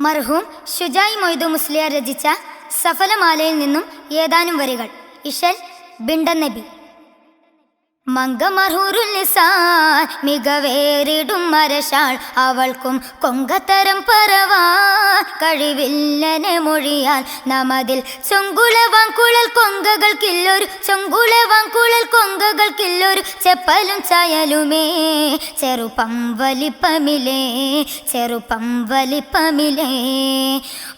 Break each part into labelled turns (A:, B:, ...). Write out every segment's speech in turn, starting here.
A: മർഹൂം ഷുജായി മൊയ്തു മുസ്ലിയാർ രചിച്ച സഫലമാലയിൽ നിന്നും ഏതാനും വരികൾ. ഇശൽ ബിണ്ടൻ നബി. മംഗമർഹൂറുൽ ലിസാൻ മികവേറിടും മരശാൾ, അവൾക്കും കൊങ്കത്തരം പറവാൻ കഴിവില്ലനെ മൊഴിയാൽ. നമതിൽ ചൊങ്കുളവാങ്കുഴൽ കൊങ്കകൾക്കില്ലൊരു ചൊങ്കുളവാങ്കുഴൽ കൊങ്കകൾക്കില്ലൊരു ചെപ്പലും ചായലുമേ. ചെറുപ്പം വലിപ്പമിലേ ചെറുപ്പം വലിപ്പമിലേ.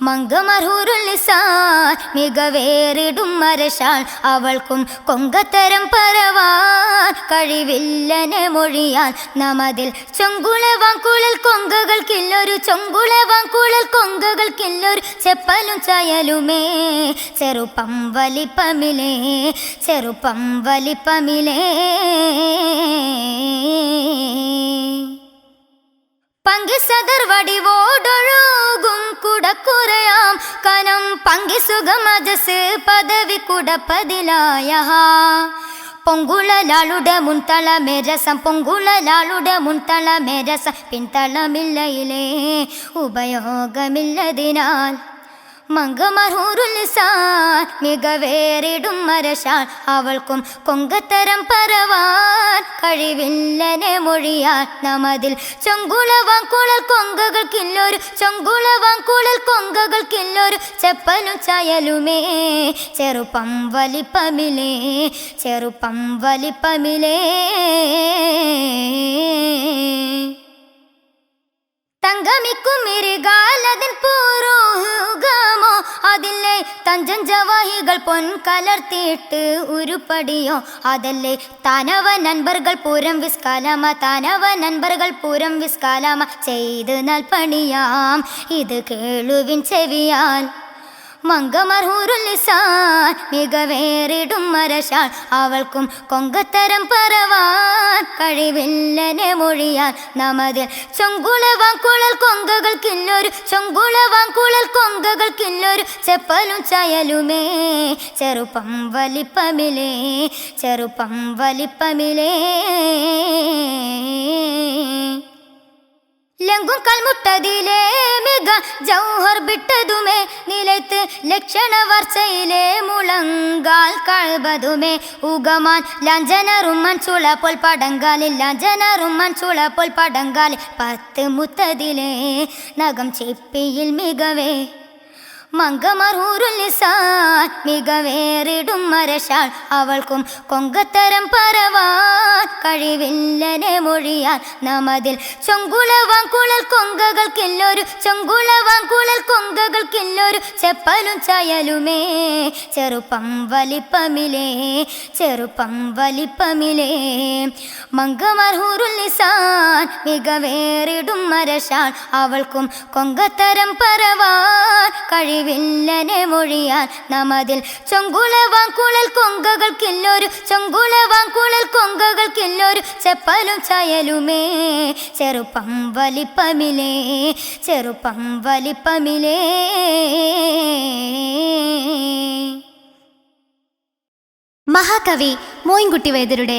A: മംഗമർഹൂറുൽ ലിസാൻ മികവേറിടും മരശാൾ, അവൾക്കും കൊങ്കത്തരം പറവാൻ കഴിവില്ലനെ മൊഴിയാൽ. നമതിൽ ചൊങ്കുളവാങ്കുഴൽ കൊങ്കകൾക്കില്ലൊരു ചൊങ്കുളവാങ്കുഴൽ കൊങ്കകൾക്കില്ലൊരു ചെപ്പലും ചായലുമേ. ചെറുപ്പം വലിപ്പമിലേ ചെറുപ്പം വലിപ്പമിലേ. പങ്കിസദർ വടിവോടൊഴുകും കുടക്കുറയാം കനം പങ്കിസുഖമജസ് പദവി കുടപ്പതിലായ. പൊങ്കുളലാളുടെ മുൻതളമേരസം പൊങ്കുളലാളുടെ മുൻതളമേരസം പിൻതളമില്ലയിലേ ഉപയോഗമില്ലതിനാൽ. മംഗമർഹൂറുൽ ലിസാൻ മികവേറിടും മരശാൾ, അവൾക്കും കൊങ്കത്തരം പറവാൻ കഴിവില്ലനെ മൊഴിയാൽ. നമതിൽ ചൊങ്കുളവാങ്കുഴൽ കൊങ്കകൾക്കില്ലൊരു ചൊങ്കുളവാങ്കുഴൽ കൊങ്കകൾക്കില്ലൊരു ചെപ്പലും ചായലുമേ. ചെറുപ്പം വലിപ്പമിലേ ചെറുപ്പം വലിപ്പമിലേ. തങ്കമിക്കും മിരികാലതിൻ പൂരോഗമോ, അതില്ലേ തഞ്ചൻ ജവാഹികൾ പൊൻ കലർത്തിയിട്ട് ഉരുപ്പടിയോ. അതല്ലേ താനവ നൻപർകൾ പൂരം വിസ്കാലമ താനവ നൻപർകൾ പൂരം വിസ്കാലമ ചെയ്ത് നൽപണിയാം ഇത് കേളുവിൻ ചെവിയാൽ. മംഗമർഹൂറുൽ ലിസാൻ മികവേറിടും മരശാൾ, അവൾക്കും കൊങ്കത്തരം പറവാൻ കഴിവില്ലനെ മൊഴിയാൽ. നമതിൽ ചൊങ്കുളവാങ്കുഴൽ കൊങ്കകൾക്കില്ലൊരു ചൊങ്കുളവാങ്കുഴൽ കൊങ്കകൾക്കില്ലൊരു ചെപ്പലും ചായലുമേ. ചെറുപ്പം വലിപ്പമിലേ ചെറുപ്പം വലിപ്പമിലേ. ലങ്കും കൽമുട്ടതിലേ മിക ജൗഹർ ബിട്ടതുമേ, നിലത്ത് ലക്ഷണ വർച്ചയിലെ മുളങ്കാൽ കഴുപതുമേ. ഉഗമാൻ ലാഞ്ചനറുമ്മൻ ചുളപ്പോൾ പടങ്കാലിൽ ലാഞ്ചനറുമ്മൻ ചുളപ്പോൾ പടങ്കാലിൽ. 10 മുത്തതിലേ നഖം ചിപ്പിയിൽ മികവേ. മംഗമർഹൂറുൽ ലിസാൻ മികവേറിടും മരശാൾ, അവൾക്കും കൊങ്കത്തരം പറവാൻ കഴിവില്ലനെ മൊഴിയാൽ. നമതിൽ ചൊങ്കുളവാങ്കുഴൽ കൊങ്കകൾക്കില്ലൊരു ചൊങ്കുളവാങ്കുഴൽ കൊങ്കകൾക്കില്ലൊരു ചെപ്പലും ചായലുമേ. ചെറുപ്പം വലിപ്പമിലേ ചെറുപ്പം വലിപ്പമിലേ. മംഗമർഹൂറുൽ ലിസാൻ മികവേറിടും മരശാൾ, അവൾക്കും കൊങ്കത്തരം പറവാൻ കഴിവില്ലനെ മൊഴിയാൽ. നമതിൽ ചൊങ്കുളവാങ്കുഴൽ കൊങ്കകൾക്കില്ലൊരു ചൊങ്കുളവാങ്കുഴൽ കൊങ്കകൾക്കില്ലൊരു ചെപ്പലും ചായലുമേ. ചെറുപ്പം വലിപ്പമിലേ ചെറുപ്പം വലിപ്പമിലേ.
B: മഹാകവി മോയിൻകുട്ടി വൈദ്യരുടെ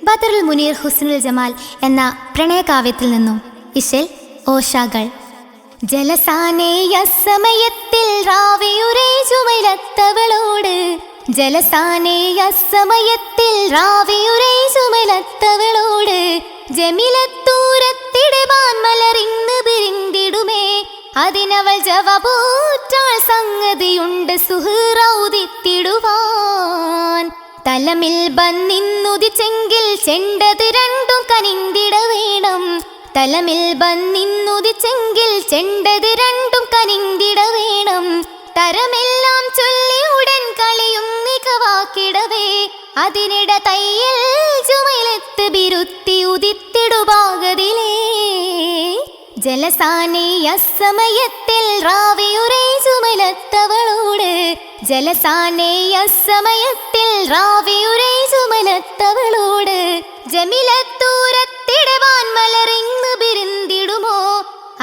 B: ബദറുൽ മുനീർ ഹുസ്നുൽ ജമാൽ എന്ന പ്രണയകാവ്യത്തിൽ നിന്നും ഇശൽ ഓഷാകൾ. ജലസാനേയസമയത്തിൽ റാവിയുരേജുമലത്തവളോട് ജലസാനേയസമയത്തിൽ റാവിയുരേജുമലത്തവളോട് ജമിലത്തൂരത്തിടുവാൻ മലറിന്ന് പിരിന്തിടുമേ. അതിനവൾ ജവാബൂറ്റാൾ സംഗതിയുണ്ട് സുഹൃറൗദിത്തിടുവാൻ. തലമിൽ ബന്നിന്നുദിച്ചെങ്കിൽ ചെണ്ടത് രണ്ടും കനിന്തിട വേണം. തലമിൽ ബന്നിന്നുദിച്ചെങ്കിൽ ചെണ്ടത് രണ്ടും കനിന്തിട വേണം. തരമെല്ലാം ചൊല്ലി ഉടൻ കളിയും മികവാക്കിടവേ. അതിനിട തയ്യൽ ചുമലത്ത് ബിരുത്തി ഉദിത്തിടുപാകതിലേ. ജലസാനേയസമയത്തിൽ റാവിയുരേജുമലത്തവളോട് ജലസാനേയസമയത്തിൽ റാവിയുരേജുമലത്തവളോട് ജമിലത്തൂരത്തിടുവാൻ മലറിന്ന് പിരിന്തിടുമോ.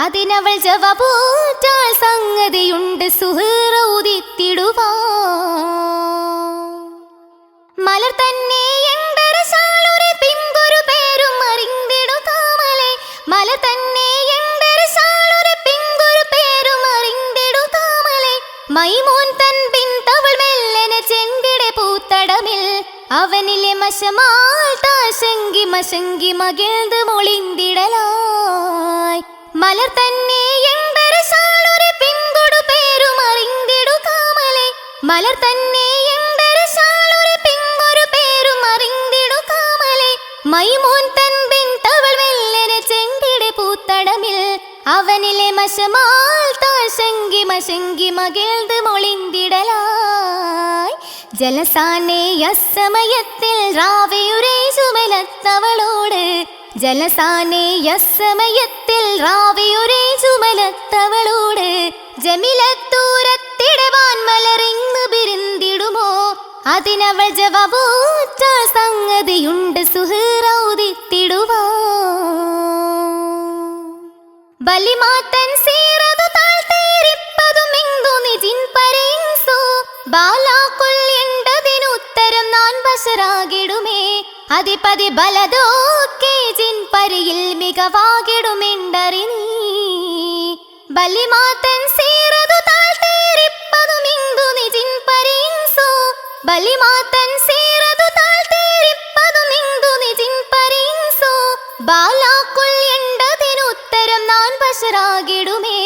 B: അതിനവൾ ജവാബൂറ്റാൾ സംഗതിയുണ്ട് സുഹൃറൗദിത്തിടുവാൻ. മലർ തന്നെ എണ്ടരശാളുരെ പിങ്കൊരു പേരും അറിന്തിടു താമലെ. മലർ തന്നെ എണ്ടരശാളുരെ പിങ്കൊരു പേരും അറിന്തിടു മൈമൂൻ തൻ പിൻതവൾ മെല്ലനെ ചെങ്കിടെ പൂത്തടമിൽ അവനിലെ മശമാൽ താശങ്കി മശങ്കി മകിഴ്ந்து മൊളിന്തിടലായി മലർ തന്നെ എണ്ടരശാളൊരു പിൻകൊടു പേരും അറിന്തിടു കാമലെ മലർ തന്നെ എണ്ടരശാളൊരു പിൻകൊരു പേരും അറിന്തിടു കാമലെ മൈമൂൻ തൻ പിൻതവൾ മെല്ലനെ ചെങ്കിടെ പൂത്തടമിൽ അവനിലെ മശമാൽ താശങ്കി മശങ്കി മകിഴ്ந்து മൊളിന്തിടലായി ജലസാനെ യസ്സമയത്തിൽ രാവിയുരേ ചുമലത്തവളോട് ജലസാനെ യസ്സമയത്തിൽ രാവിയുരേ ചുമലത്തവളോട് ജമിലത്തൂരത്തിടവാൻ മലറിങ്ങ് പിരിന്തിടുമോ അതിനവൾ ജവാബൂറ്റ സംഗതിയുണ്ട് സുഹൃറൗദിത്തിടുവാ ബലിമാത്തൻ സീറതു താഴ്ത്തേരിപ്പതും ഇങ്ങു നിജിൻ പരയിൻസു ബാലാക്കുൽ എണ്ടതിനുത്തരം നാൻ ബശരാകിടുമേ അതിപതി ബലദോക്കെ ജിൻ പരിയിൽ മികവാകിടുമെണ്ടറി നീ ബലിമാത്തൻ സീറതു താഴ്ത്തേരിപ്പതും ഇങ്ങു നിജിൻ പരയിൻസു ബലിമാത്തൻ സീറതു താഴ്ത്തേരിപ്പതും ഇങ്ങു നിജിൻ പരയിൻസു ബാലാക്കുൽ എണ്ടതിനുത്തരം നാൻ ബശരാകിടുമേ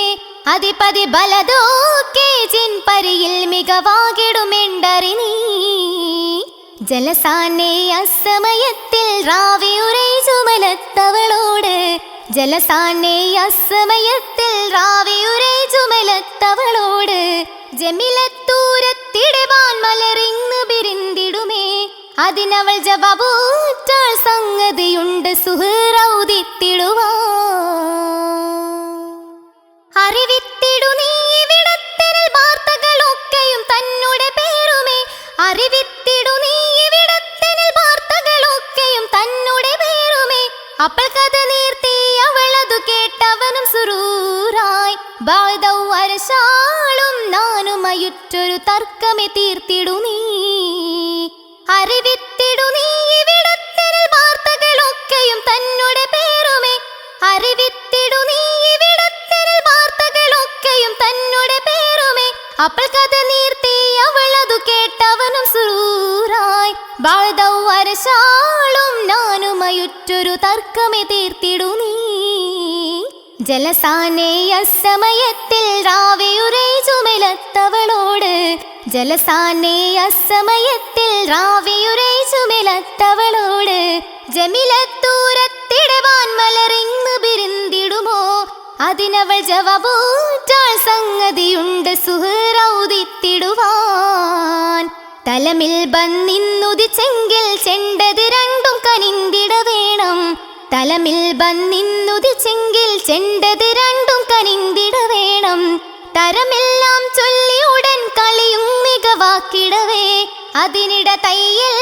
B: അതിപതി ബലദോക്കെ ജിൻ പരിയിൽ മികവാകിടുമെണ്ടറി നീ ജലസാനെ അസമയത്തിൽ രാവിയുരേ ചുമലത്തവളോട് ജലസാനെ അസമയത്തിൽ രാവിയുരേ ചുമലത്തവളോട് ജമിലത്തൂരത്തിടവാൻ മലറിങ്ങ് പിരിന്തിടുമേ അതിനവൾ ജവാബൂറ്റാൾ സംഗതിയുണ്ട് സുഹൃറൗദിത്തിടുവാ അറിവിത്തിടു നീ ഇവിടത്തിനിൽ വാർത്തകളൊക്കെയും തന്നുടെ പേരുമേ അറിവിത്തിടു നീ ഇവിടത്തിനിൽ വാർത്തകളൊക്കെയും തന്നുടെ പേരുമേ അപ്പോൾ കഥ നീർത്തി അവളതു കേട്ടവനും സുറൂറായി ബാധൗ അരശാളും നാനുമയുറ്റൊരു തർക്കമേ തീർത്തിടു നീ അറിവിത്തിടു നീ ഇവിടത്തിനിൽ വാർത്തകളൊക്കെയും തന്നുടെ പേരുമേ അറിവിത്തിടു നീ ഇവിടത്തിനിൽ വാർത്തകളൊക്കെയും തന്നുടെ പേരുമേ അപ്പോൾ കഥ നീർത്തി അവളതു കേട്ടവനും സുറൂറായി ബാധൗ അരശാളും നാനുമയുറ്റൊരു തർക്കമേ തീർത്തിടു നീ ജലസാനെ അസമയത്തിൽ രാവിയുരേ ചുമലത്തവളോട് ജലസാനെ അസമയത്തിൽ രാവിയുരേ ചുമലത്തവളോട് ജമിലത്തൂരത്തിടവാൻ മലറിങ്ങ് പിരിന്തിടുമോ അതിനവൾ ജവാബൂറ്റാൾ സംഗതിയുണ്ട് സുഹൃറൗദിത്തിടുവാൻ തലമിൽ ബന്നിന്നുദിച്ചെങ്കിൽ ചെണ്ടത് രണ്ടും കനിന്തിട വേണം തലമിൽ ബന്നിന്നുദിച്ചെങ്കിൽ ചെണ്ടത് രണ്ടും കനിന്തിട വേണം തരമെല്ലാം ചൊല്ലി ഉടൻ കളിയും മികവാക്കിടവേ അതിനിട തയ്യൽ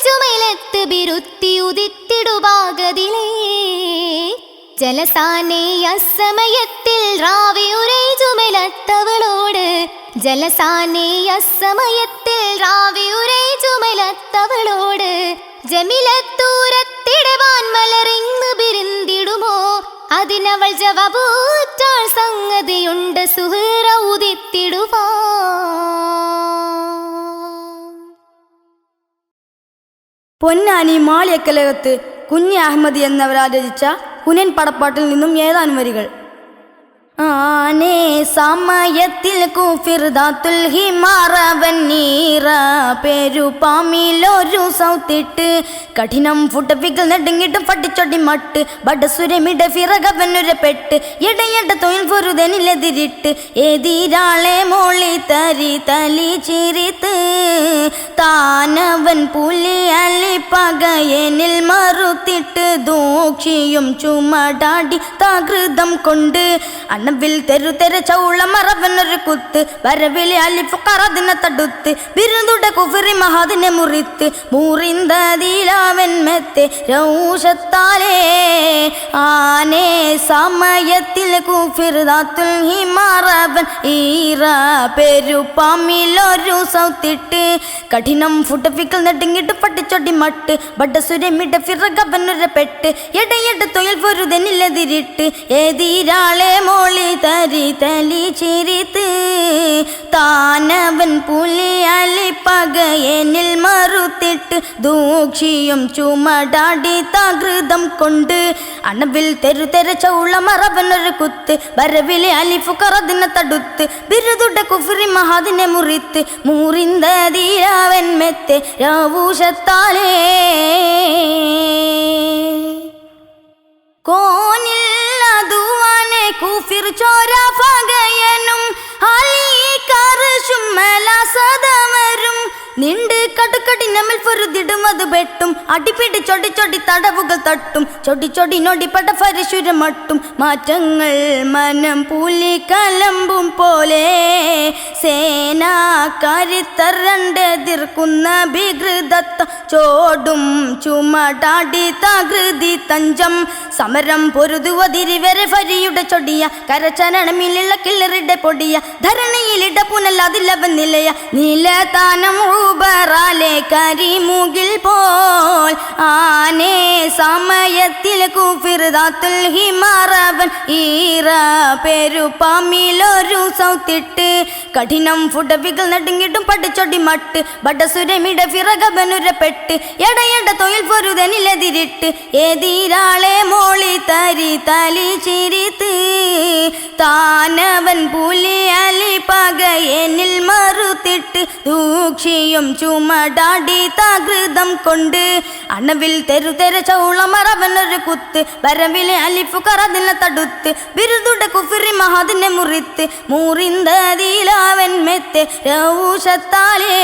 B: ചുമലത്ത് ബിരുത്തി ഉദിത്തിടുവാകതിലേ ജലസാനെ അസമയത്തിൽ രാവിയുരേ ചുമലത്തവളോട് ജലസാനെ അസമയത്തിൽ രാവിയുരേ ചുമലത്തവളോട് ജമിലത്തൂരത്തിടവാൻ മലറിങ്ങ് പിരിന്തിടുമോ അതിനവൾ ജവാബൂറ്റാൾ സംഗതിയുണ്ട് സുഹൃറൗദിത്തിടുവാ
C: പൊന്നാനി മാളിയക്കലകത്ത് കുഞ്ഞി അഹമ്മദി എന്നവരാൽ രചിച്ച കുനൻ പടപ്പാട്ടിൽ നിന്നും ഏതാനും വരികൾ. ആനേ സമയത്തിൽ കുഫിർദാത്തുൽ ഹിമാറവൻ നീറ പേരുപാമിലൊരു സൗത്തിട്ട് കഠിനം ഫുട്ടപ്പിക്കൽ നെടുങ്ങിട്ടും പട്ടിച്ചൊടി മട്ട് ബഡസുരമിട ഫിറകവനുരപ്പെട്ട് ഇടയട തൊഴിൽ ഫുരുതനിലെതിരിട്ട് എതിരാളെ മോളി തരി തലി ചിരിത്ത് താനവൻ പുലി അലി പകയനിൽ മറുത്തിട്ട് ദൂക്ഷിയും ചുമടാടി താകൃതം കൊണ്ട് അണവിൽ തെരു തെര ചൗള മറവനൊരു കുത്ത് വരവിലെ അലിഫ് കറതിനെ തടുത്ത് ബിരുദുടെ കുഫിറി മഹാദിനെ മുറിത്ത് മുറിന്തതിലാവൻ മെത്തെ രൗഷത്താലേ ആനേ സമയത്തിൽ കുഫിർദാത്തുൽ ഹിമാറവൻ ഈറ പെരുപ്പാമിലൊരു സൗത്തിട്ട് കഠിനം ഫുട്ടപ്പിക്കൽ നെടുങ്ങിട്ട് പട്ടിച്ചൊടി മട്ട് ബഡസുരമിട ഫിറകവനുരപ്പെട്ട് എടയട തൊഴിൽ പൊരുതനിലെതിരിട്ട് എതിരാളെ മോളി തരി തലി ചിരിത്ത് താനവൻ പുലിയാലി പകയനിൽ മറുത്തിട്ട് ദൂക്ഷിയും ചുമടാടി തകൃതം കൊണ്ട് അണവിൽ തെരുതെര ചൗളമറവനൊരു കുത്ത് വരവിലെ അലിഫുക്കറതിനെ തടുത്ത് ബിരുദുടെ കുഫിറി മഹാദിനെ മുറിത്ത് മൂറിന്തീരാവൻ മെത്തെ രാവൂഷത്താലേ കോനില്ലതുവാനെ കുഫിർ ചോര പകയനും സദവരും നിണ്ട് കടുക്കടിനമിൽ പൊരുതിടും അത് വെട്ടും അടിപിടി ചൊടി ചൊടി തടവുകൾ തട്ടും ചൊടി ചൊടി നൊടിപ്പട പരിശുരമട്ടും മാറ്റങ്ങൾ മനം പൂലി കലമ്പും പോലെ സേനാക്കാരിത്തരണ്ടെതിർക്കുന്ന വികൃതത്ത ചോടും ചുമടാടി തകൃതി തഞ്ചം സമരം പൊരുതുവതിരി വരെ ഫരിയുടെ ചൊടിയ കരച്ചരണമിലുള്ള കിള്ളറിടെ പൊടിയ ധരണിയിലിട പുനലതിലവൻ നിലയ നീലതാനം ൂബറാലെ കരിമുകിൽ പോൽ ആനേ സമയത്തിൽ കുഫിർദാത്തുൽ ഹിമാറവൻ ഈറ പെരുപ്പാമിലൊരു സൗത്തിട്ട് കഠിനം ഫുടവികൾ നടുങ്ങിട്ടും പടിച്ചൊടി മട്ട് ബഡസുരമിട ഫിറകബനുരപ്പെട്ട് എടയട തൊഴിൽ പൊരുതനിലെതിരിട്ട് ഏതിരാളെ മോളി തരി തലി ചിരിത്ത് താനവൻ പുലി അലി പകയനിൽ മറുത്തിട്ട് ദൂക്ഷിയും ചുമടാടി തകൃതം കൊണ്ട് അണവിൽ തെരുതെര ചൗളമറവനൊരു കുത്ത് വരവിലെ അലിഫുക്കറതിനെ തടുത്ത് ബിരുദുടെ കുഫിറി മഹാദിനെ മുറിത്ത് മൂറിന്തീലാവൻ മെത്തെ രൗഷത്താലേ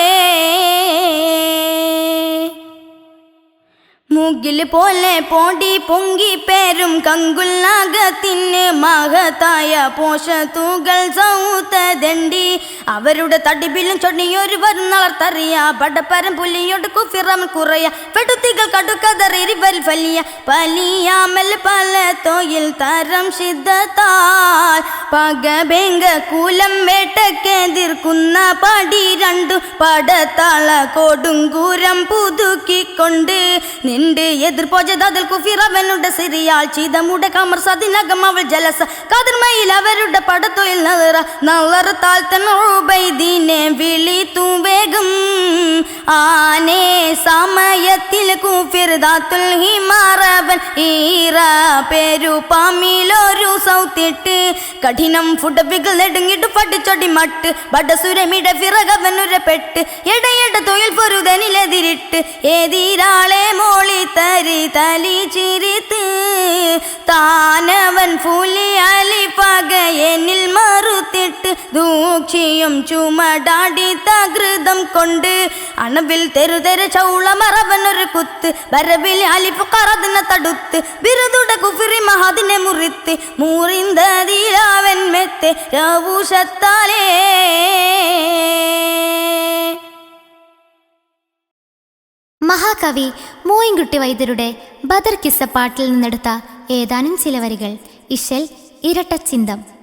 C: മുകില് പോലെ പോടി പൊങ്കി പേരും കങ്കുല്ലാകത്തിന് മഹത്തായ പോഷത്തുകൾ സൗത്തദണ്ഡി അവരുടെ തടിപിലും ചൊടിയൊരു വരുന്നളർത്തറിയ പടപ്പരം പുലിയോട് കുഫിറം കുറയ പെടുത്തികൾ കടുക്കതറിവൽ ഫലിയ പലിയാമൽ പല തൊയിൽ തരം സിദ്ധത്താൽ പകബെങ്ക കൂലം വേട്ടക്കെതിർക്കുന്ന പടി രണ്ടു പടത്താള കൊടുങ്കൂരം പുതുക്കിക്കൊണ്ട് നിന്റെ എതിർപ്പോജതിൽ കുഫിറവനുടെ സിറിയാൾ ചിതമുടെ കമർ സതിനകം അവൾ ജലസ കതിർമയിൽ അവരുടെ പടത്തൊയിൽ നളർത്താൽ തന്നോബൈദിനെ വിളിത്തു വേഗം ആനേ സമയത്തിൽ കുഫിർദാത്തുൽ ഹിമാറവൻ ഈറ പെരുപ്പാമിലൊരു സൗത്തിട്ട് കഠിനം ഫുടവികൾ നെടുങ്ങിട്ട് പടിച്ചൊടി മട്ട് ബഡസുരമിട ഫിറകവനുരപ്പെട്ട് എടയട തൊഴിൽ പൊരുതനിലെതിരിട്ട് ഏതിരാളെ മോളി തരി തലി ചിരിത്ത് താനവൻ പുലി അലി പകയനിൽ മറുത്തിട്ട് ദൂക്ഷിയും ചുമടാടി തകൃതം കൊണ്ട് അണവിൽ തെരുതെര ചൗളമറവനൊരു കുത്ത് വരവിൽ അലിഫുക്കറതിനെ തടുത്ത് ബിരുദുടെ കുഫിറി മഹാദിനെ മുറിത്ത് മൂറിന്തീരാവൻ മെത്തെ രൗഷത്താലേ.
B: മഹാകവി മോയിൻകുട്ടി വൈദ്യരുടെ ബദർ കിസ്സപ്പാട്ടിൽ നിന്നെടുത്ത ഏതാനും ചില വരികൾ. ഇശൽ ഇരട്ടച്ചിന്തം.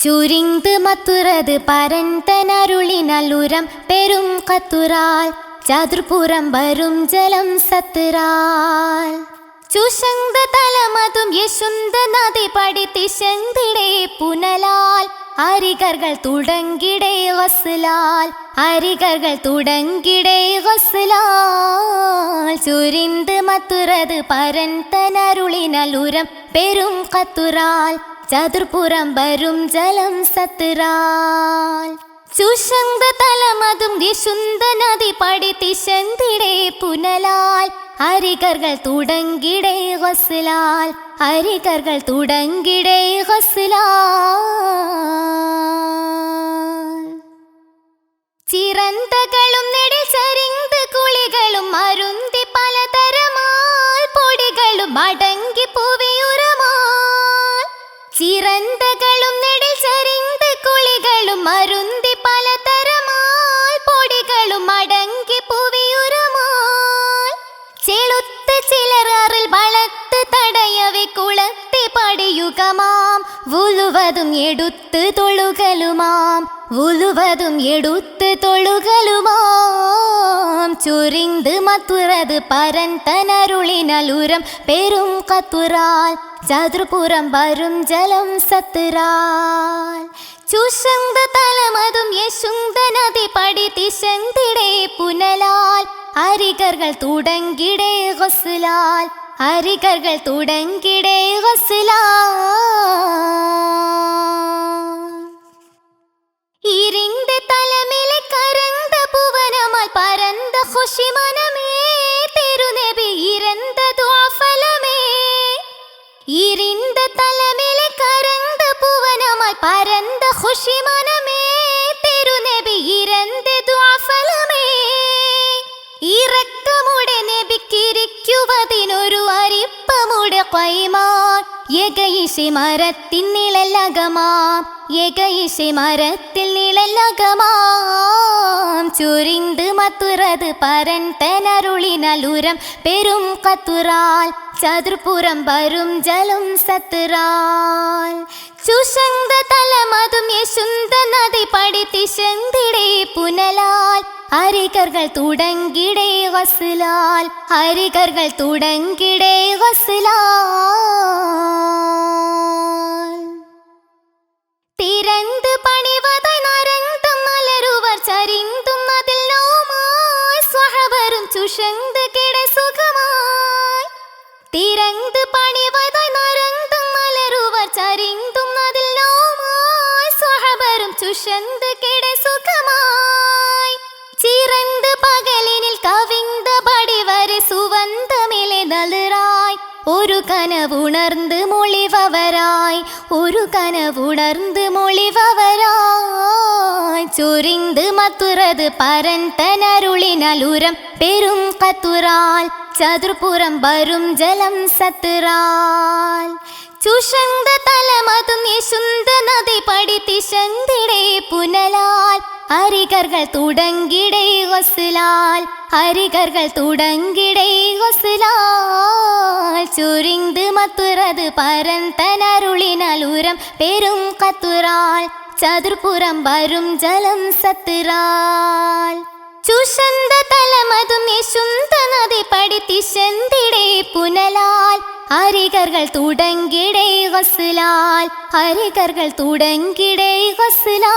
B: ചുരിന്ത് മത്തുറത് പരന്തനരുളിനല്ലുരം പെരും കത്തുറാൽ ചതുർപുറം വരും ജലം സത്തുറാൽ ചുഷന്ത തലമതും യശുന്ത നദി പടിത്തിശന്തിടേ പുനലാൽ അരികർകൾ തുടങ്ങിടേ വസ്ലാൽ അരികർകൾ തുടങ്ങിടേ വസ്ലാൽ ചുരിന്ത് മത്തുറത് പരന്തനരുളിനല്ലുരം പെരും കത്തുറാൽ ചതുർപുറം വരും ജലം സത്തുറാൽ ചുഷന്ത തലമതും ദിശുന്ത നദി പടിത്തിശന്തിടേ പുനലാൽ അരികർകൾ തുടങ്ങിടേ വസ്ലാൽ അരികർകൾ തുടങ്ങിടേ വസ്ലാൽ ചിറന്തകളും നെടിൽ ചരിന്ത് കുളികളും അരുന്തി പലതരമാൽ പൊടികളും അടങ്ങി പൂവിയുറമാൽ ചിറന്തകളും നെടിൽ ചരിന്ത് കുളികളും അരുന്തി പലതരമാൽ പൊടികളും അടങ്ങി പൂവിയുറമാൽ ചെളുത്ത് ചിലറിൽ വളത്ത് തടയവെ കുളത്തെ പടിയുകമാം വുലുവതും എടുത്ത് തൊഴുകലുമാം വുലുവതും എടുത്ത് തൊഴുകലുമാം ചുരിന്ത് മത്തുറത് പരന്തനരുളിനലുരം പെരും കത്തുറാൽ ചതുർപുറം വരും ജലം സത്തുറാൽ ചുഷന്ത തലമതും യശുന്ത നദി പഠിത്തിശന്തിടെ പുനലാൽ അരികർകൾ തുടങ്ങിടെ ഗസ്ലാൽ അരികർകൾ തുടങ്ങിടെ ഗസ്ലാൽ ഇരിന്റെ തലമിലെ കരന്ത പുവനമാൽ പരന്ത ഖുശിമനമേ തിരുനബി ഇരന്ത ദുആഫലമേ ഇരിന്ത തലമിലെ കരന്ത പുവനമാൽ പരന്ത ഖുശിമനമേ തിരുനബി ഇരന്ത ദുആഫലമേ ഇറക്കമുടെ നബിക്കിരിക്കുവതിനൊരു അരിപ്പമുടെ കൈമാൻ ഏകയിശി മരത്തിൻ നിഴലകമാം ഏകയിശി മരത്തിൽ നിഴലകമാം ചുരിന്ത് മത്തുറത് പരൻ തനരുളിനലുരം പെരും കത്തുറാൽ ചതുർപുറം വരും ജലും സത്തുറാൽ ചുഷന്ത തലമതും യശുന്ത നദി പഠിത്തിശന്തിടെ പുനലാൽ അരികർകൾ തുടങ്ങിടെ ഗസ്ലാൽ അരികർകൾ തുടങ്ങിടെ ഗസ്ലാൽ തിരന്ത് പണിവതായി നരന്തും മലരുവർ ചരിന്തും അതിൽ നോമായി സ്വഹബരും ചുഷന്ത് കിട സുഖമായി തിരന്ത് പണിവതായി നരന്തും മലരുവർ ചരിന്തും അതിൽ നോമായി സ്വഹബരും ചുഷന്ത് കിട സുഖമായി ചിറന്ത് പകലിനിൽ കവിന്ത പടിവരെ സുവന്തമിലെ നളിറായി ഒരു കനവുണർന്ന് മൊളിവവരായി ഒരു കനവുണർന്ന് മൊളിവവരായി ചൊരിന്ത് മത്തുറത് പരൻ തനരുളിനലുരം പെരും കത്തുറാൽ ചതുർപുറം വരും ജലം സത്തുറാൽ ചുഷന്ത തലമതും യശുന്ത നദി പഠിത്തിശന്തിടെ പുനലാൽ അരികർകൾ തുടങ്ങിടെ ഗസ്ലാൽ അരികർകൾ തുടങ്ങിടെ ഗസ്ലാൽ ചുരിന്ത് മത്തുറത് പരൻ തനരുളിനലുരം പെരും കത്തുറാൽ ചതുർപുറം വരും ജലം സത്തുറാൽ ചുഷന്ത തലമതും യശുന്ത നദി പഠിത്തിശന്തിടെ പുനലാൽ അരികർകൾ തുടങ്ങിടെ ഗസ്ലാൽ അരികർകൾ തുടങ്ങിടെ ഗസ്ലാൽ